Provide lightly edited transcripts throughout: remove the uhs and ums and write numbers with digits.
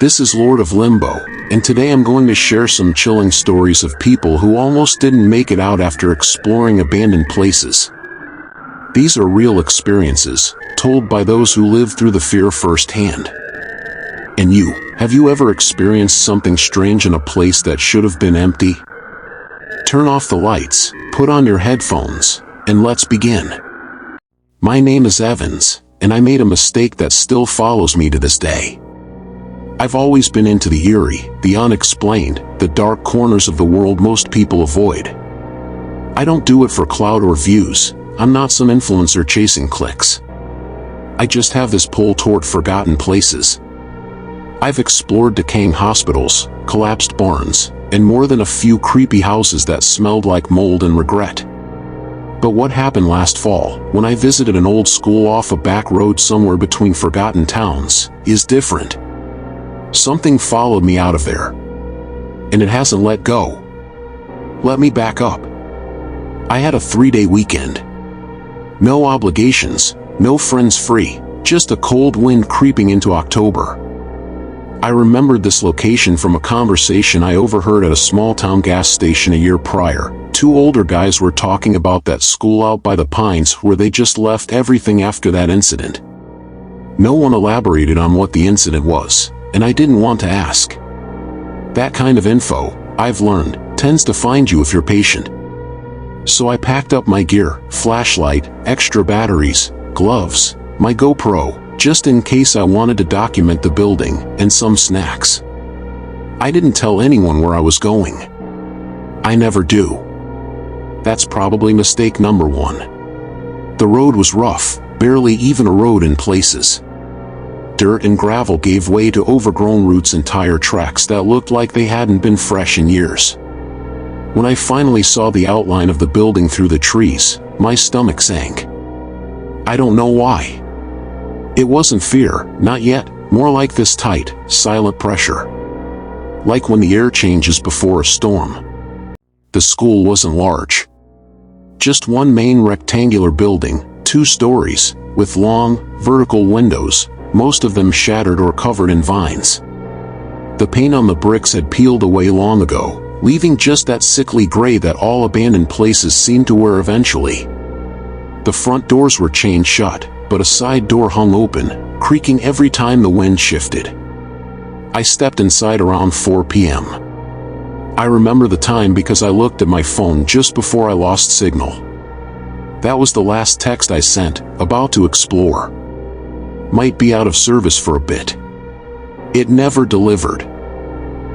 This is Lord of Limbo, and today I'm going to share some chilling stories of people who almost didn't make it out after exploring abandoned places. These are real experiences, told by those who lived through the fear firsthand. And you, have you ever experienced something strange in a place that should have been empty? Turn off the lights, put on your headphones, and let's begin. My name is Evans, and I made a mistake that still follows me to this day. I've always been into the eerie, the unexplained, the dark corners of the world most people avoid. I don't do it for clout or views. I'm not some influencer chasing clicks. I just have this pull toward forgotten places. I've explored decaying hospitals, collapsed barns, and more than a few creepy houses that smelled like mold and regret. But what happened last fall, when I visited an old school off a back road somewhere between forgotten towns, is different. Something followed me out of there. And it hasn't let go. Let me back up. I had a 3-day weekend. No obligations, no friends free, just a cold wind creeping into October. I remembered this location from a conversation I overheard at a small-town gas station a year prior. Two older guys were talking about that school out by the pines where they just left everything after that incident. No one elaborated on what the incident was, and I didn't want to ask. That kind of info, I've learned, tends to find you if you're patient. So I packed up my gear, flashlight, extra batteries, gloves, my GoPro, just in case I wanted to document the building, and some snacks. I didn't tell anyone where I was going. I never do. That's probably mistake number 1. The road was rough, barely even a road in places. Dirt and gravel gave way to overgrown roots and tire tracks that looked like they hadn't been fresh in years. When I finally saw the outline of the building through the trees, my stomach sank. I don't know why. It wasn't fear, not yet, more like this tight, silent pressure. Like when the air changes before a storm. The school wasn't large. Just one main rectangular building, 2 stories, with long, vertical windows, most of them shattered or covered in vines. The paint on the bricks had peeled away long ago, leaving just that sickly gray that all abandoned places seem to wear eventually. The front doors were chained shut, but a side door hung open, creaking every time the wind shifted. I stepped inside around 4 p.m. I remember the time because I looked at my phone just before I lost signal. That was the last text I sent, about to explore. Might be out of service for a bit. It never delivered.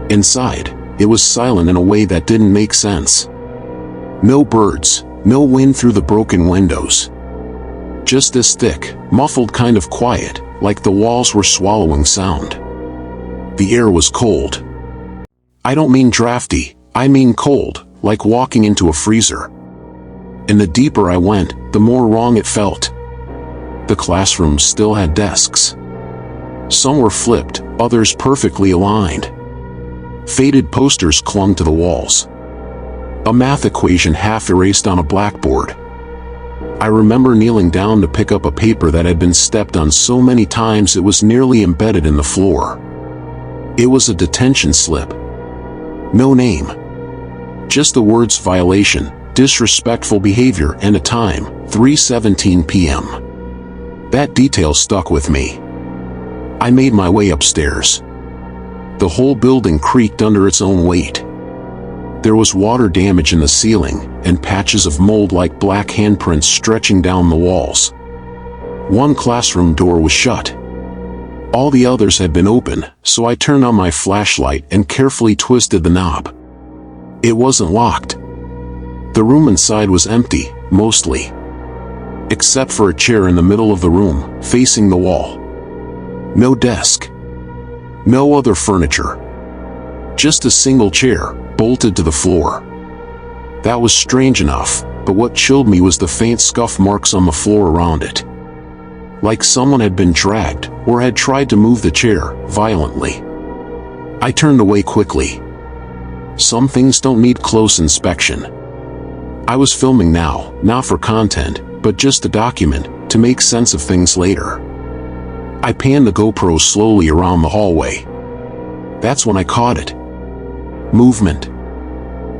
Inside, it was silent in a way that didn't make sense. No birds, no wind through the broken windows. Just this thick, muffled kind of quiet, like the walls were swallowing sound. The air was cold. I don't mean drafty, I mean cold, like walking into a freezer. And the deeper I went, the more wrong it felt. The classrooms still had desks. Some were flipped, others perfectly aligned. Faded posters clung to the walls. A math equation half erased on a blackboard. I remember kneeling down to pick up a paper that had been stepped on so many times it was nearly embedded in the floor. It was a detention slip. No name. Just the words violation, disrespectful behavior, and a time, 3:17 p.m. That detail stuck with me. I made my way upstairs. The whole building creaked under its own weight. There was water damage in the ceiling, and patches of mold like black handprints stretching down the walls. One classroom door was shut. All the others had been open, so I turned on my flashlight and carefully twisted the knob. It wasn't locked. The room inside was empty, mostly. Except for a chair in the middle of the room, facing the wall. No desk. No other furniture. Just a single chair, bolted to the floor. That was strange enough, but what chilled me was the faint scuff marks on the floor around it. Like someone had been dragged, or had tried to move the chair, violently. I turned away quickly. Some things don't need close inspection. I was filming now, not for content, but just to document, to make sense of things later. I panned the GoPro slowly around the hallway. That's when I caught it. Movement.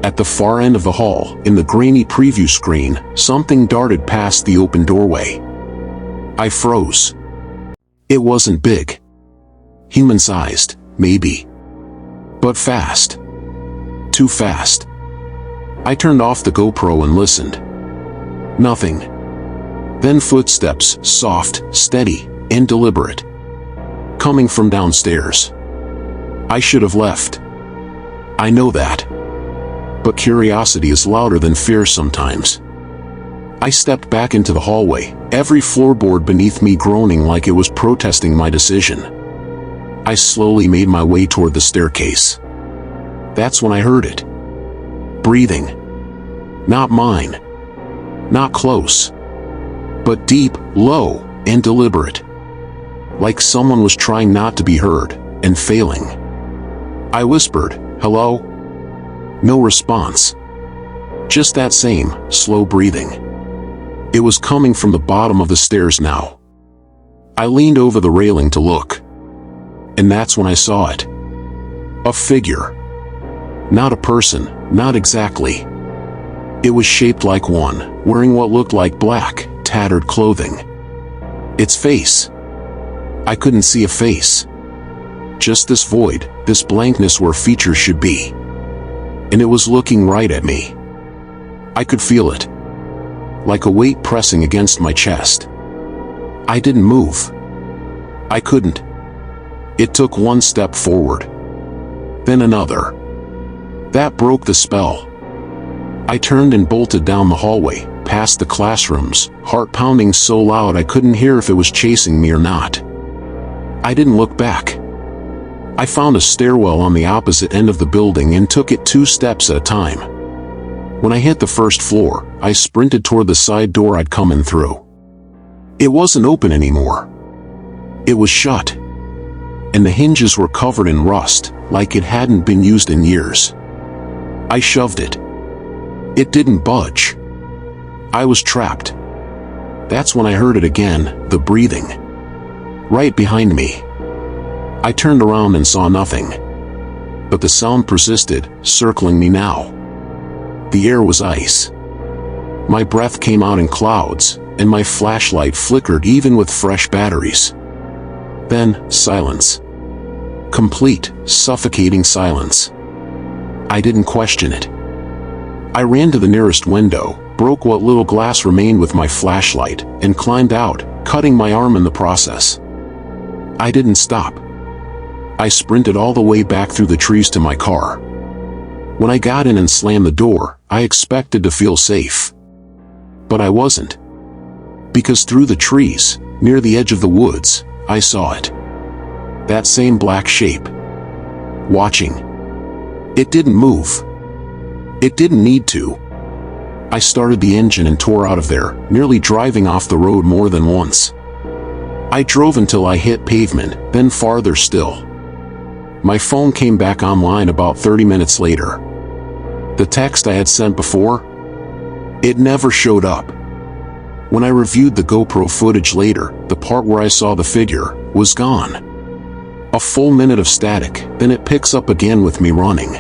At the far end of the hall, in the grainy preview screen, something darted past the open doorway. I froze. It wasn't big. Human-sized, maybe. But fast. Too fast. I turned off the GoPro and listened. Nothing. Then footsteps, soft, steady, and deliberate. Coming from downstairs. I should have left. I know that. But curiosity is louder than fear sometimes. I stepped back into the hallway, every floorboard beneath me groaning like it was protesting my decision. I slowly made my way toward the staircase. That's when I heard it. Breathing. Not mine. Not close. But deep, low, and deliberate. Like someone was trying not to be heard, and failing. I whispered, "Hello?" No response. Just that same, slow breathing. It was coming from the bottom of the stairs now. I leaned over the railing to look. And that's when I saw it. A figure. Not a person, not exactly. It was shaped like one, wearing what looked like black, tattered clothing. Its face. I couldn't see a face. Just this void, this blankness where features should be. And it was looking right at me. I could feel it. Like a weight pressing against my chest. I didn't move. I couldn't. It took one step forward. Then another. That broke the spell. I turned and bolted down the hallway, past the classrooms, heart pounding so loud I couldn't hear if it was chasing me or not. I didn't look back. I found a stairwell on the opposite end of the building and took it 2 steps at a time. When I hit the first floor, I sprinted toward the side door I'd come in through. It wasn't open anymore. It was shut. And the hinges were covered in rust, like it hadn't been used in years. I shoved it. It didn't budge. I was trapped. That's when I heard it again, the breathing. Right behind me. I turned around and saw nothing. But the sound persisted, circling me now. The air was ice. My breath came out in clouds, and my flashlight flickered even with fresh batteries. Then, silence. Complete, suffocating silence. I didn't question it. I ran to the nearest window, broke what little glass remained with my flashlight, and climbed out, cutting my arm in the process. I didn't stop. I sprinted all the way back through the trees to my car. When I got in and slammed the door, I expected to feel safe. But I wasn't. Because through the trees, near the edge of the woods, I saw it. That same black shape. Watching. It didn't move. It didn't need to. I started the engine and tore out of there, nearly driving off the road more than once. I drove until I hit pavement, then farther still. My phone came back online about 30 minutes later. The text I had sent before? It never showed up. When I reviewed the GoPro footage later, the part where I saw the figure was gone. A full minute of static, then it picks up again with me running.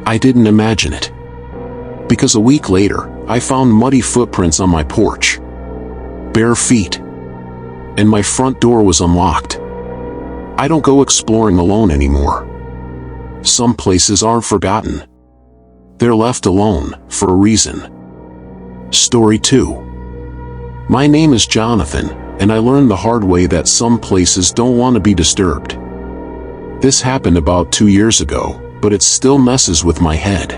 I didn't imagine it. Because a week later, I found muddy footprints on my porch. Bare feet. And my front door was unlocked. I don't go exploring alone anymore. Some places aren't forgotten. They're left alone, for a reason. Story 2. My name is Jonathan, and I learned the hard way that some places don't want to be disturbed. This happened about 2 years ago, but it still messes with my head.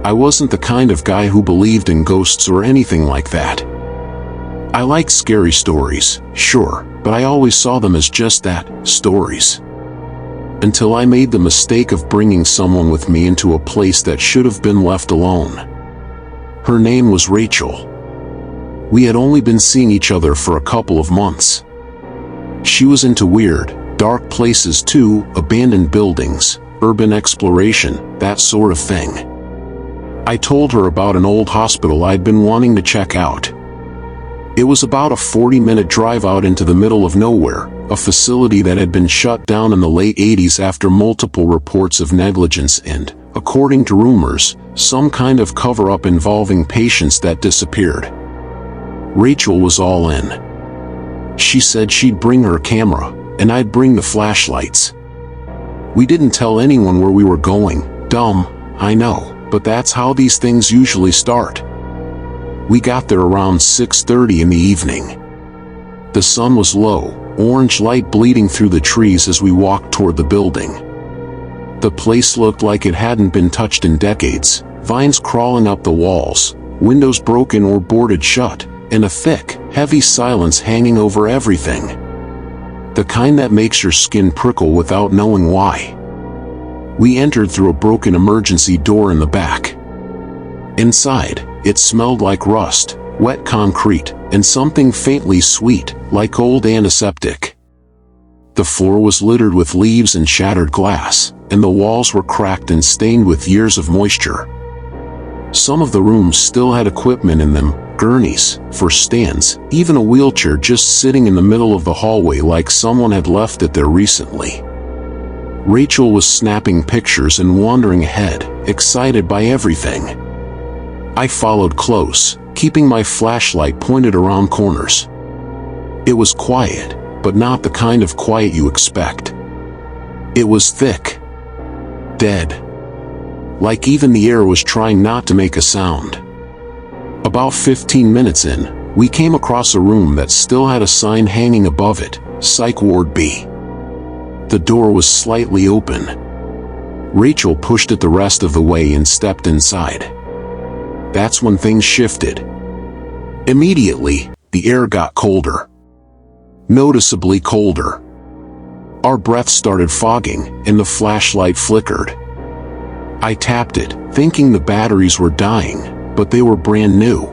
I wasn't the kind of guy who believed in ghosts or anything like that. I like scary stories, sure, but I always saw them as just that, stories. Until I made the mistake of bringing someone with me into a place that should have been left alone. Her name was Rachel. We had only been seeing each other for a couple of months. She was into weird, dark places too, abandoned buildings, urban exploration, that sort of thing. I told her about an old hospital I'd been wanting to check out. It was about a 40-minute drive out into the middle of nowhere, a facility that had been shut down in the late 80s after multiple reports of negligence and, according to rumors, some kind of cover-up involving patients that disappeared. Rachel was all in. She said she'd bring her camera, and I'd bring the flashlights. We didn't tell anyone where we were going. Dumb, I know, but that's how these things usually start. We got there around 6:30 in the evening. The sun was low, orange light bleeding through the trees as we walked toward the building. The place looked like it hadn't been touched in decades, vines crawling up the walls, windows broken or boarded shut, and a thick, heavy silence hanging over everything. The kind that makes your skin prickle without knowing why. We entered through a broken emergency door in the back. Inside, it smelled like rust, wet concrete, and something faintly sweet, like old antiseptic. The floor was littered with leaves and shattered glass, and the walls were cracked and stained with years of moisture. Some of the rooms still had equipment in them, gurneys, for stands, even a wheelchair just sitting in the middle of the hallway like someone had left it there recently. Rachel was snapping pictures and wandering ahead, excited by everything. I followed close, keeping my flashlight pointed around corners. It was quiet, but not the kind of quiet you expect. It was thick. Dead. Like even the air was trying not to make a sound. About 15 minutes in, we came across a room that still had a sign hanging above it, Psych Ward B. The door was slightly open. Rachel pushed it the rest of the way and stepped inside. That's when things shifted. Immediately, the air got colder. Noticeably colder. Our breath started fogging, and the flashlight flickered. I tapped it, thinking the batteries were dying, but they were brand new.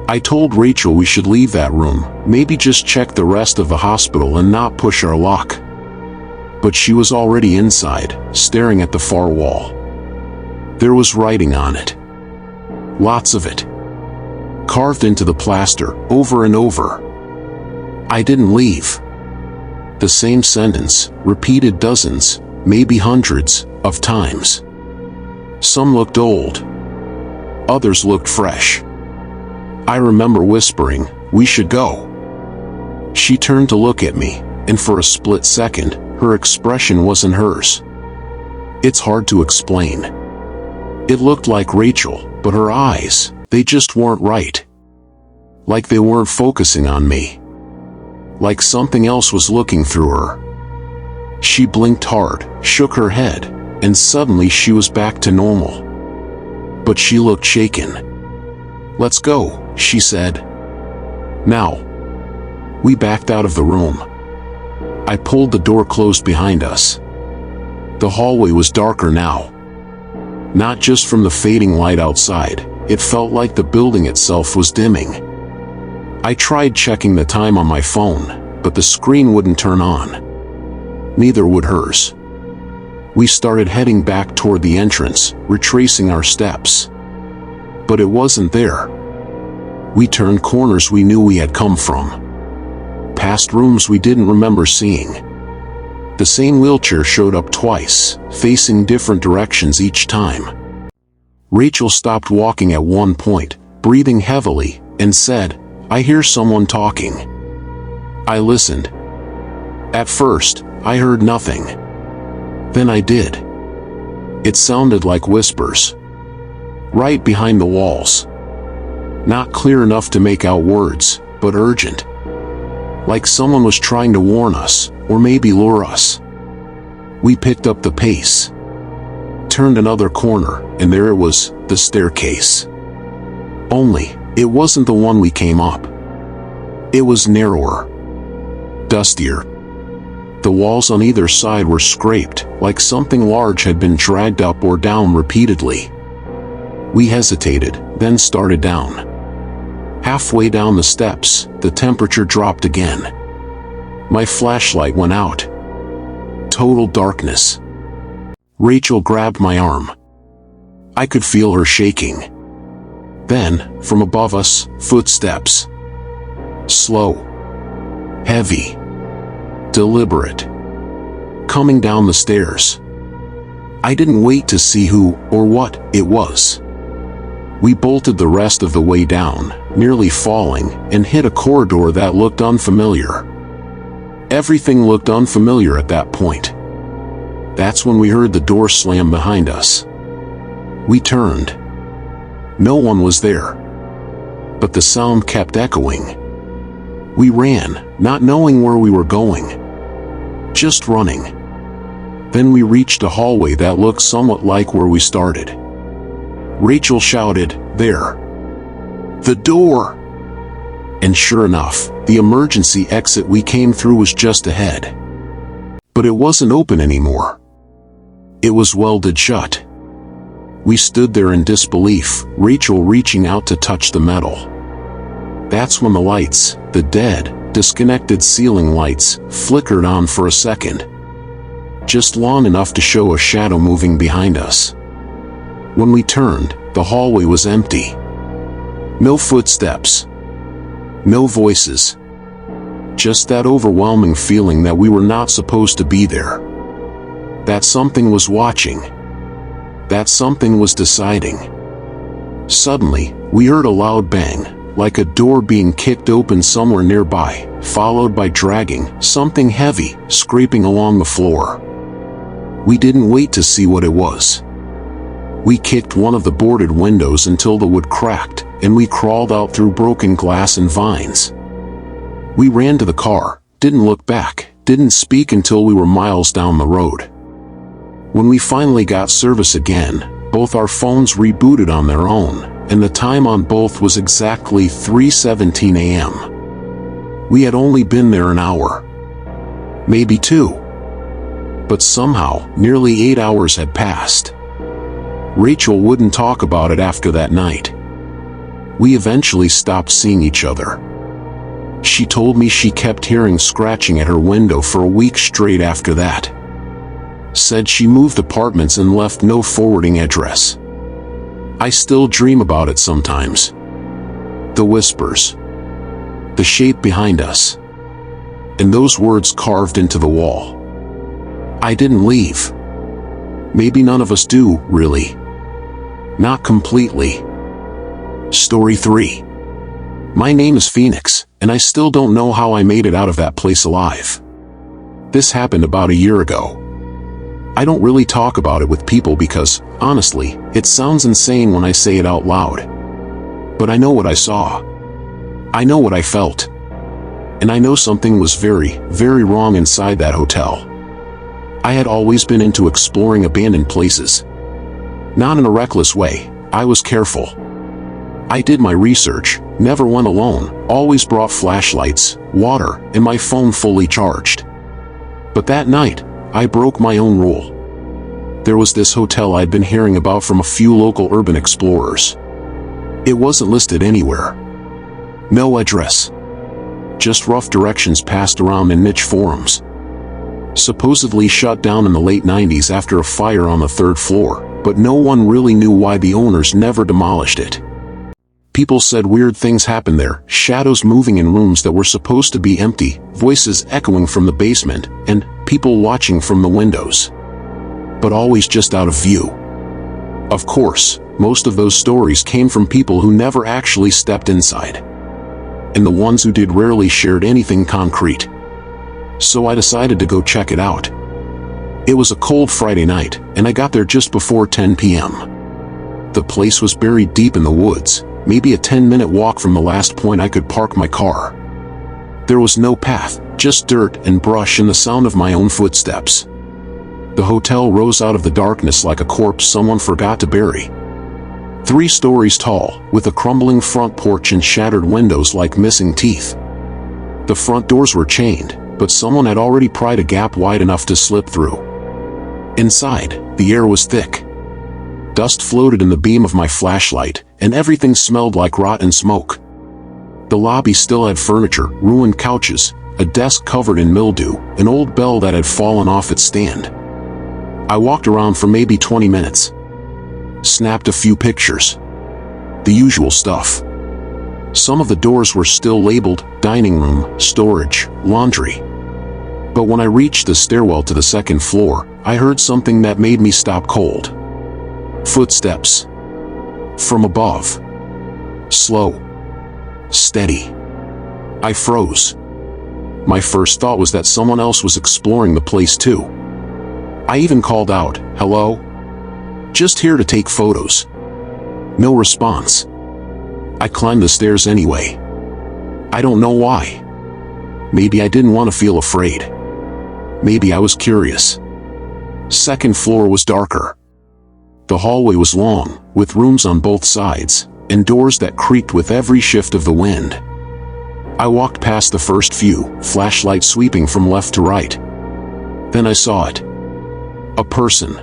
I told Rachel we should leave that room, maybe just check the rest of the hospital and not push our luck. But she was already inside, staring at the far wall. There was writing on it. Lots of it. Carved into the plaster, over and over. I didn't leave. The same sentence, repeated dozens, maybe hundreds, of times. Some looked old. Others looked fresh. I remember whispering, "We should go." She turned to look at me, and for a split second, her expression wasn't hers. It's hard to explain. It looked like Rachel, but her eyes, they just weren't right. Like they weren't focusing on me. Like something else was looking through her. She blinked hard, shook her head, and suddenly she was back to normal. But she looked shaken. "Let's go," she said. "Now." We backed out of the room. I pulled the door closed behind us. The hallway was darker now. Not just from the fading light outside, it felt like the building itself was dimming. I tried checking the time on my phone, but the screen wouldn't turn on. Neither would hers. We started heading back toward the entrance, retracing our steps. But it wasn't there. We turned corners we knew we had come from. Past rooms we didn't remember seeing. The same wheelchair showed up twice, facing different directions each time. Rachel stopped walking at one point, breathing heavily, and said, "I hear someone talking." I listened. At first, I heard nothing. Then I did. It sounded like whispers. Right behind the walls. Not clear enough to make out words, but urgent. Like someone was trying to warn us, or maybe lure us. We picked up the pace. Turned another corner, and there it was, the staircase. Only, it wasn't the one we came up. It was narrower. Dustier. The walls on either side were scraped, like something large had been dragged up or down repeatedly. We hesitated, then started down. Halfway down the steps, the temperature dropped again. My flashlight went out. Total darkness. Rachel grabbed my arm. I could feel her shaking. Then, from above us, footsteps. Slow. Heavy. deliberate. Coming down the stairs. I didn't wait to see who or what it was. We bolted the rest of the way down, nearly falling, and hit a corridor that looked unfamiliar. Everything looked unfamiliar at that point. That's when we heard the door slam behind us. We turned. No one was there. But the sound kept echoing. We ran, not knowing where we were going. Just running. Then we reached a hallway that looked somewhat like where we started. Rachel shouted, "There! The door!" And sure enough, the emergency exit we came through was just ahead. But it wasn't open anymore. It was welded shut. We stood there in disbelief, Rachel reaching out to touch the metal. That's when the lights, the dead, disconnected ceiling lights, flickered on for a second. Just long enough to show a shadow moving behind us. When we turned, the hallway was empty. No footsteps. No voices. Just that overwhelming feeling that we were not supposed to be there. That something was watching. That something was deciding. Suddenly, we heard a loud bang, like a door being kicked open somewhere nearby, followed by dragging, something heavy, scraping along the floor. We didn't wait to see what it was. We kicked one of the boarded windows until the wood cracked, and we crawled out through broken glass and vines. We ran to the car, didn't look back, didn't speak until we were miles down the road. When we finally got service again, both our phones rebooted on their own, and the time on both was exactly 3:17 a.m. We had only been there an hour. Maybe 2. But somehow, nearly 8 hours had passed. Rachel wouldn't talk about it after that night. We eventually stopped seeing each other. She told me she kept hearing scratching at her window for a week straight after that. Said she moved apartments and left no forwarding address. I still dream about it sometimes. The whispers. The shape behind us. And those words carved into the wall. I didn't leave. Maybe none of us do, really. Not completely. Story 3. My name is Phoenix, and I still don't know how I made it out of that place alive. This happened about a year ago. I don't really talk about it with people because, honestly, it sounds insane when I say it out loud. But I know what I saw. I know what I felt. And I know something was very, very wrong inside that hotel. I had always been into exploring abandoned places. Not in a reckless way, I was careful. I did my research, never went alone, always brought flashlights, water, and my phone fully charged. But that night, I broke my own rule. There was this hotel I'd been hearing about from a few local urban explorers. It wasn't listed anywhere. No address. Just rough directions passed around in niche forums. Supposedly shut down in the late 90s after a fire on the 3rd floor, but no one really knew why the owners never demolished it. People said weird things happened there, shadows moving in rooms that were supposed to be empty, voices echoing from the basement, and people watching from the windows. But always just out of view. Of course, most of those stories came from people who never actually stepped inside. And the ones who did rarely shared anything concrete. So I decided to go check it out. It was a cold Friday night, and I got there just before 10 p.m. The place was buried deep in the woods, maybe a 10-minute walk from the last point I could park my car. There was no path, just dirt and brush and the sound of my own footsteps. The hotel rose out of the darkness like a corpse someone forgot to bury. 3 stories tall, with a crumbling front porch and shattered windows like missing teeth. The front doors were chained, but someone had already pried a gap wide enough to slip through. Inside, the air was thick. Dust floated in the beam of my flashlight, and everything smelled like rotten smoke. The lobby still had furniture, ruined couches, a desk covered in mildew, an old bell that had fallen off its stand. I walked around for maybe 20 minutes. Snapped a few pictures. The usual stuff. Some of the doors were still labeled dining room, storage, laundry. But when I reached the stairwell to the second floor, I heard something that made me stop cold. Footsteps. From above. Slow. Steady. I froze. My first thought was that someone else was exploring the place too. I even called out, "Hello? Just here to take photos." No response. I climbed the stairs anyway. I don't know why. Maybe I didn't want to feel afraid. Maybe I was curious. Second floor was darker. The hallway was long, with rooms on both sides, and doors that creaked with every shift of the wind. I walked past the first few, flashlight sweeping from left to right. Then I saw it. A person.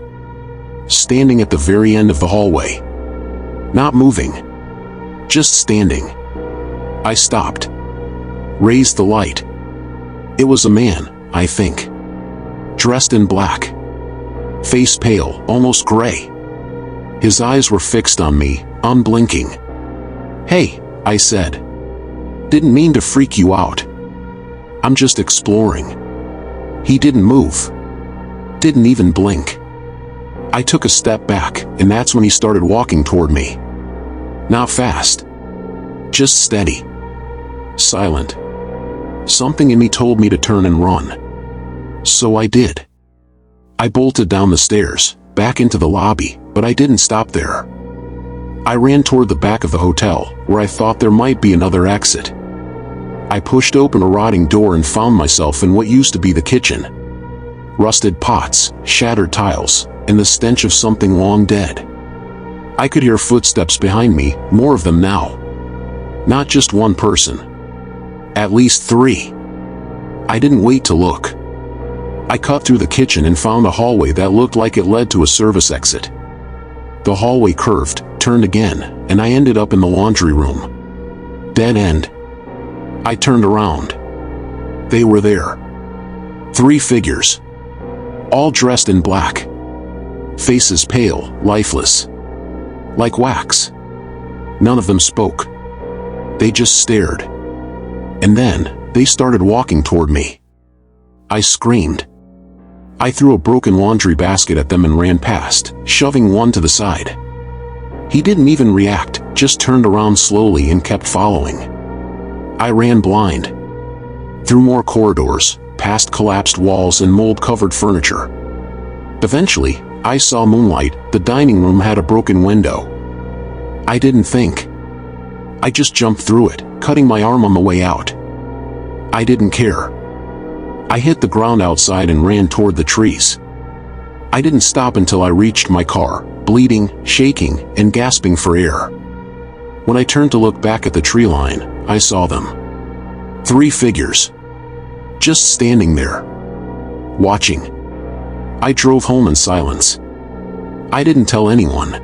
Standing at the very end of the hallway. Not moving. Just standing. I stopped. Raised the light. It was a man, I think. Dressed in black. Face pale, almost gray. His eyes were fixed on me, unblinking. "Hey," I said. "Didn't mean to freak you out. I'm just exploring." He didn't move. Didn't even blink. I took a step back, and that's when he started walking toward me. Not fast. Just steady. Silent. Something in me told me to turn and run. So I did. I bolted down the stairs, back into the lobby, but I didn't stop there. I ran toward the back of the hotel, where I thought there might be another exit. I pushed open a rotting door and found myself in what used to be the kitchen. Rusted pots, shattered tiles, and the stench of something long dead. I could hear footsteps behind me, more of them now. Not just one person. At least 3. I didn't wait to look. I cut through the kitchen and found a hallway that looked like it led to a service exit. The hallway curved, turned again, and I ended up in the laundry room. Dead end. I turned around. They were there. 3 figures. All dressed in black. Faces pale, lifeless. Like wax. None of them spoke. They just stared. And then, they started walking toward me. I screamed. I threw a broken laundry basket at them and ran past, shoving one to the side. He didn't even react, just turned around slowly and kept following. I ran blind. Through more corridors, past collapsed walls and mold-covered furniture. Eventually, I saw moonlight. The dining room had a broken window. I didn't think. I just jumped through it, cutting my arm on the way out. I didn't care. I hit the ground outside and ran toward the trees. I didn't stop until I reached my car, bleeding, shaking, and gasping for air. When I turned to look back at the tree line, I saw them. 3 figures. Just standing there. Watching. I drove home in silence. I didn't tell anyone.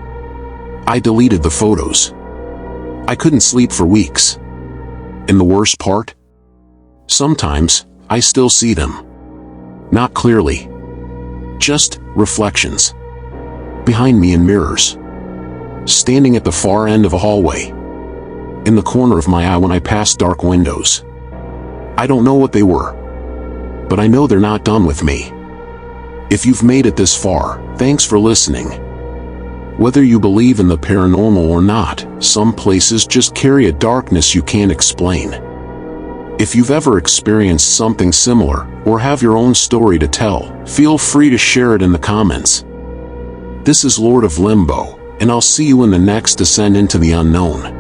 I deleted the photos. I couldn't sleep for weeks. And the worst part? Sometimes, I still see them. Not clearly. Just reflections. Behind me in mirrors. Standing at the far end of a hallway. In the corner of my eye when I pass dark windows. I don't know what they were. But I know they're not done with me. If you've made it this far, thanks for listening. Whether you believe in the paranormal or not, some places just carry a darkness you can't explain. If you've ever experienced something similar, or have your own story to tell, feel free to share it in the comments. This is Lord of Limbo, and I'll see you in the next descent into the unknown.